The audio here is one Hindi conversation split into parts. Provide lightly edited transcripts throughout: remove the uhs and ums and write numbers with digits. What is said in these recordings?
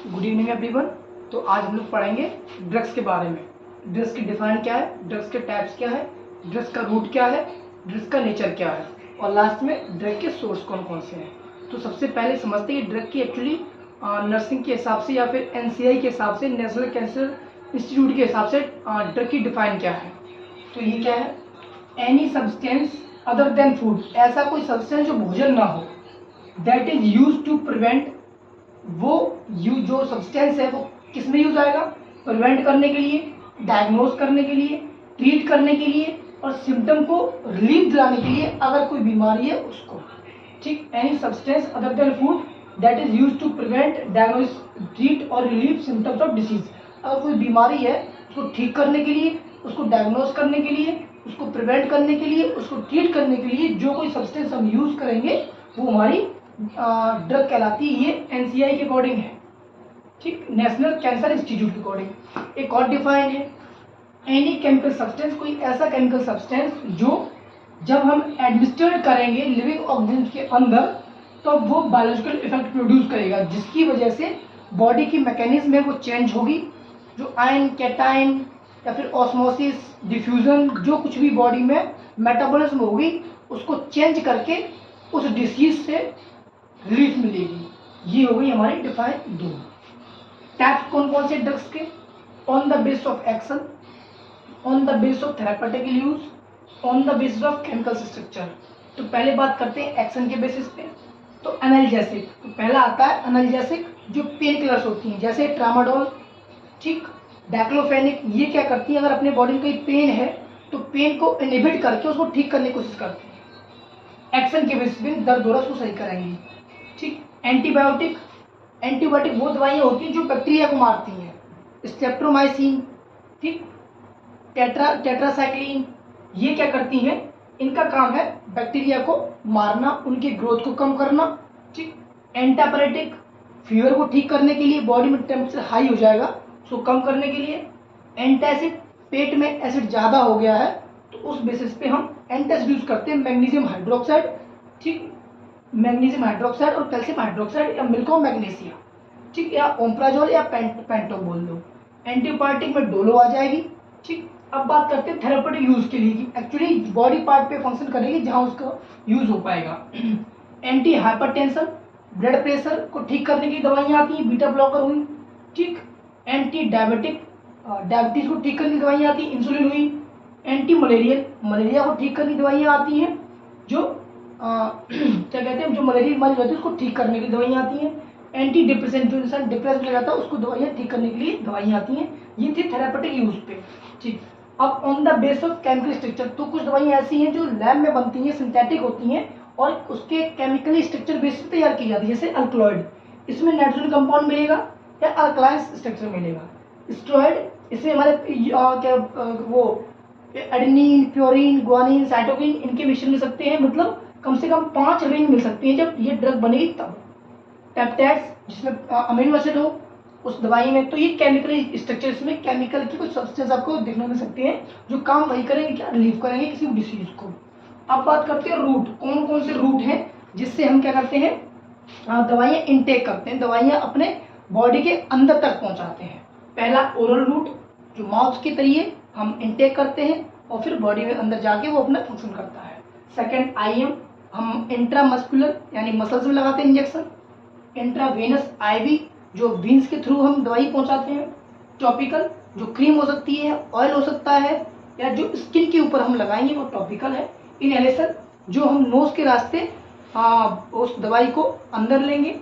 Good evening everyone. तो आज हम लोग पढ़ेंगे ड्रग्स के बारे में। ड्रग्स की डिफाइन क्या है, ड्रग्स के टाइप्स क्या है, ड्रग्स का रूट क्या है, ड्रग्स का नेचर क्या है, और लास्ट में ड्रग के सोर्स कौन कौन से हैं। तो सबसे पहले समझते हैं कि ड्रग की एक्चुअली नर्सिंग के हिसाब से या फिर NCI के हिसाब से, नेशनल कैंसर इंस्टीट्यूट के हिसाब से ड्रग की डिफाइन क्या है। तो ये क्या है, any substance other than food, ऐसा कोई सब्सटेंस जो भोजन ना हो, that is use to prevent. वो जो सब्सटेंस है वो किस में यूज आएगा, प्रिवेंट करने के लिए, डायग्नोज करने के लिए, ट्रीट करने के लिए और सिम्टम को रिलीफ दिलाने के लिए अगर कोई बीमारी है उसको। ठीक, any substance other than food that is use to prevent, diagnose, treat और रिलीव सिम्टम्स ऑफ डिसीज। अगर कोई बीमारी है उसको ठीक करने के लिए, उसको डायग्नोज करने के लिए, उसको प्रिवेंट करने के लिए, उसको ट्रीट करने के लिए जो कोई सब्सटेंस हम यूज करेंगे वो हमारी ड्रग कहलाती है। ये NCI के अकॉर्डिंग है। ठीक, नेशनल कैंसर इंस्टीट्यूट के अकॉर्डिंग। एक और डिफाइन है, एनी केमिकल सब्सटेंस, कोई ऐसा केमिकल सब्सटेंस जो जब हम एडमिनिस्ट्रेट करेंगे लिविंग ऑर्गेनिज्म के अंदर तो वो बायोलॉजिकल इफेक्ट प्रोड्यूस करेगा, जिसकी वजह से बॉडी की मैकेनिज्म है वो चेंज होगी। जो आयन, कैटाइन या फिर ऑस्मोसिस, डिफ्यूजन, जो कुछ भी बॉडी में मेटाबॉलिज्म होगी उसको चेंज करके उस डिसीज से रिलीफ मिलेगी। ये हो गई हमारी डिफाइन दो टाइप्स। कौन कौन से ड्रग्स के, on the basis of action, on the basis of therapeutical use, on the basis of chemical structure. तो पहले बात करते हैं एक्शन के बेसिस पे। तो एनाल्जेसिक, तो पहला आता है एनाल्जेसिक जो पेन किलर्स होती हैं, जैसे ट्रामाडोल, ठीक, डाइक्लोफेनिक। ये क्या करती है, अगर अपने बॉडी में कोई पेन है तो पेन को इनहिबिट करके उसको ठीक करने की कोशिश करती है। एक्शन के बेसिस पे दर्द हो रहा है उसको सही कराएंगी। ठीक, एंटीबायोटिक, एंटीबायोटिक वो दवाइयाँ होती हैं जो बैक्टीरिया को मारती हैं। स्ट्रेप्टोमाइसिन, ठीक, टेट्रासाइक्लिन, ये क्या करती हैं, इनका काम है बैक्टीरिया को मारना, उनके ग्रोथ को कम करना। ठीक, एंटापायरेटिक, फीवर को ठीक करने के लिए, बॉडी में टेम्परेचर हाई हो जाएगा उसको कम करने के लिए। एंटासिड, पेट में एसिड ज़्यादा हो गया है तो उस बेसिस पे हम एंटासिड यूज करते हैं, मैग्नीशियम हाइड्रोक्साइड। ठीक, मैग्नीशियम हाइड्रोक्साइड और कैल्शियम हाइड्रोक्साइड या मिल्को मैग्नीशिया। ठीक, या ओम्प्राजोल या पेंटो बोल दो। एंटीबायोटिक में डोलो आ जाएगी। ठीक, अब बात करते हैं थेरापेटिक यूज के लिए कि एक्चुअली बॉडी पार्ट पे फंक्शन करेगी जहां उसका यूज हो पाएगा। एंटी हाइपरटेंशन, ब्लड प्रेशर को ठीक करने की दवाइयाँ आती हैं, बीटा ब्लॉकर हुई। ठीक, एंटी डायबिटिक, डायबिटीज को ठीक करने की दवाइयाँ आती हैं, इंसुलिन हुई। एंटी मलेरियल, मलेरिया को ठीक करने की दवाइयाँ आती हैं, जो क्या कहते हैं, जो मलेरिया बीमारी होती है उसको ठीक करने की दवाइयाँ आती हैं। एंटी डिप्रेसेंट, जो इंसान डिप्रेस में जाता है उसको दवाइयाँ ठीक करने के लिए दवाइयाँ आती हैं। ये थी थेरापेटिक यूज पे। ठीक, अब on the base of chemical structure, तो कुछ दवाइयाँ ऐसी हैं जो लैब में बनती हैं, सिंथेटिक होती हैं और उसके केमिकली स्ट्रक्चर बेस पे तैयार की जाती है, जैसे अल्कलॉइड, इसमें नाइट्रोजन कंपाउंड मिलेगा या अल्कलाइन स्ट्रक्चर मिलेगा। स्टेरॉइड, इसमें हमारे वो एडेनिन, प्योरिन, ग्वानिन, साइटोकिन, इनके मिश्रण मिल सकते हैं, मतलब कम से कम 5 रिंग मिल सकती हैं जब ये ड्रग बनेगी तब। पेप्टाइड्स, जिसमें अमीनो एसिड हो उस दवाई में, तो ये केमिकल स्ट्रक्चर, इसमें केमिकल की कुछ सब्सटेंस आपको देखने मिल सकते हैं जो काम वही करेंगे, क्या रिलीव करेंगे किसी डिसीज को। अब बात करते हैं रूट, कौन कौन से रूट हैं जिससे हम क्या करते हैं, दवाइयाँ इनटेक करते हैं, दवाइयाँ अपने बॉडी के अंदर तक पहुँचाते हैं। पहला ओरल रूट, जो माउथ के जरिए हम इनटेक करते हैं और फिर बॉडी में अंदर जाके वो अपना फंक्शन करता है। सेकेंड IM, हम इंट्रामस्कुलर यानी मसल्स में लगाते हैं इंजेक्शन। इंट्रावेनस IV, जो वेन्स के थ्रू हम दवाई पहुंचाते हैं। टॉपिकल, जो क्रीम हो सकती है, ऑयल हो सकता है, या जो स्किन के ऊपर हम लगाएंगे वो टॉपिकल है। इनहेलेशन, जो हम नोज के रास्ते उस दवाई को अंदर लेंगे।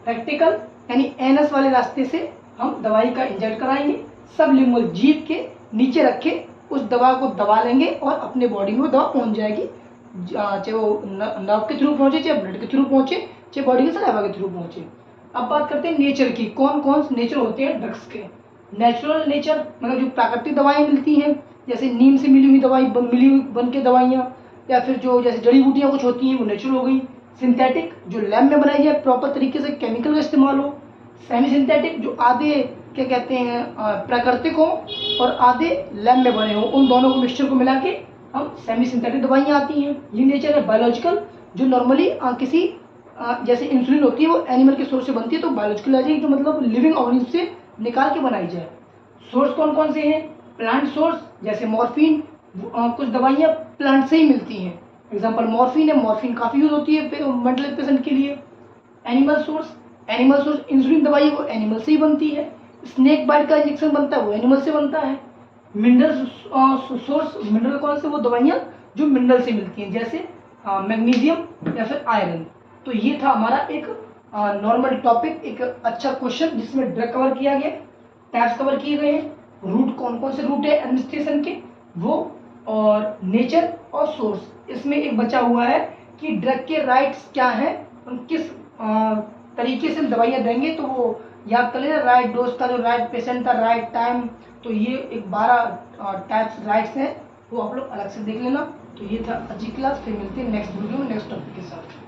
रेक्टिकल, यानी एनस वाले रास्ते से हम दवाई का इंजेक्ट कराएंगे। सबलिंगुअल, जीभ के नीचे रखे उस दवा को दबा लेंगे और अपने बॉडी में दवा पहुंच जाएगी, चाहे वो नर्व के थ्रू पहुंचे, चाहे ब्लड के थ्रू पहुंचे, चाहे बॉडी के सलाइवा के थ्रू पहुंचे। अब बात करते हैं नेचर की, कौन कौन से नेचर होते हैं ड्रग्स के। नेचुरल नेचर, मतलब जो प्राकृतिक दवाएं मिलती हैं, जैसे नीम से मिली हुई दवाई, मिली हुई बन के दवाइयाँ, या फिर जो जैसे जड़ी बूटियाँ कुछ होती हैं वो नेचुरल हो गई। सिंथेटिक, जो लैब में बनाई जाए, प्रॉपर तरीके से केमिकल का इस्तेमाल हो। सेमी सिंथेटिक, जो आधे क्या कहते हैं प्राकृतिक हो और आधे लैब में बने हो, उन दोनों को मिक्सचर को मिला के हम सेमी सिंथेटिक दवाइयाँ आती हैं। ये नेचर है। बायोलॉजिकल, जो नॉर्मली किसी जैसे इंसुलिन होती है वो एनिमल के सोर्स से बनती है, तो बायोलॉजिकल आ जाएगी, तो मतलब लिविंग ऑर्गेनिज्म से निकाल के बनाई जाए। सोर्स कौन कौन से हैं? प्लांट सोर्स, जैसे मॉर्फिन, कुछ दवाइयाँ प्लांट से ही मिलती हैं, एग्जाम्पल मॉर्फिन है, मॉर्फिन काफ़ी यूज होती है मेंटल पेशेंट के लिए। एनिमल सोर्स इंसुलिन दवाई वो एनिमल से ही बनती है। स्नेक बाइट का इंजेक्शन बनता है वो एनिमल से बनता है। मिनरल सोर्स, मिनरल कौन से? वो दवाइयाँ जो मिनरल से मिलती हैं, जैसे मैग्नीशियम या फिर आयरन। तो ये था हमारा एक नॉर्मल टॉपिक, एक अच्छा क्वेश्चन जिसमें ड्रग कवर किया गया, टाइप्स कवर किए गए हैं, रूट कौन कौन से रूट है एडमिनिस्ट्रेशन के वो, और नेचर और सोर्स। इसमें एक बचा हुआ है कि ड्रग के राइट्स क्या हैं, हम किस तरीके से दवाइयाँ देंगे, तो वो याद कर लेना, राइट डोज का, जो राइट पेशेंट का राइट टाइम। तो ये एक 12 टाइप्स राइट्स हैं, वो आप लोग अलग से देख लेना। तो ये था आज की क्लास, फिर मिलते हैं नेक्स्ट वीडियो में नेक्स्ट टॉपिक के साथ।